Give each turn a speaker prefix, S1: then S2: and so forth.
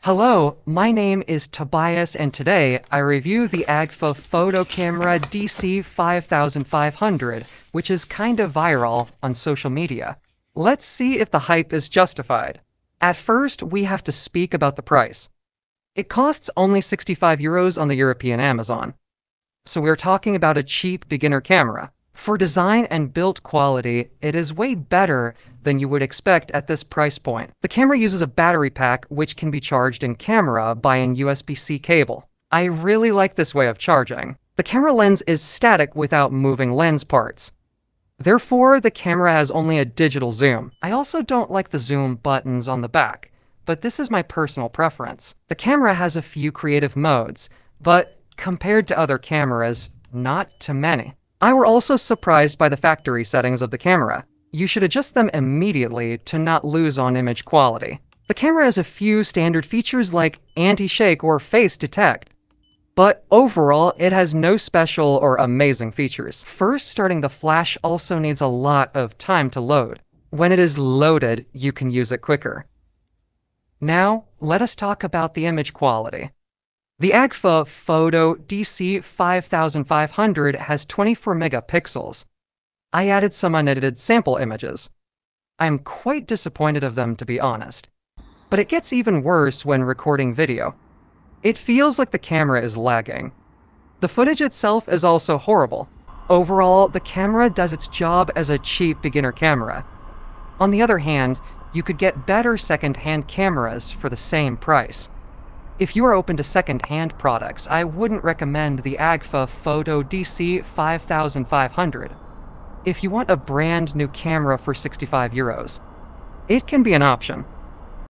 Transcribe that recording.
S1: Hello, my name is Tobias and today I review the Agfa Photo Camera DC5500, which is kinda viral on social media. Let's see if the hype is justified. At first, we have to speak about the price. It costs only €65 on the European Amazon. So we're talking about a cheap beginner camera. For design and build quality, it is way better than you would expect at this price point. The camera uses a battery pack which can be charged in camera by an USB-C cable. I really like this way of charging. The camera lens is static without moving lens parts. Therefore, the camera has only a digital zoom. I also don't like the zoom buttons on the back, but this is my personal preference. The camera has a few creative modes, but compared to other cameras, not too many. I were also surprised by the factory settings of the camera. You should adjust them immediately to not lose on image quality. The camera has a few standard features like anti-shake or face detect, but overall it has no special or amazing features. First, starting the flash also needs a lot of time to load. When it is loaded, you can use it quicker. Now, let us talk about the image quality. The Agfa Photo DC5500 has 24 megapixels. I added some unedited sample images. I'm quite disappointed of them, to be honest. But it gets even worse when recording video. It feels like the camera is lagging. The footage itself is also horrible. Overall, the camera does its job as a cheap beginner camera. On the other hand, you could get better second-hand cameras for the same price. If you are open to second-hand products, I wouldn't recommend the Agfa Photo DC5500. If you want a brand new camera for €65, it can be an option.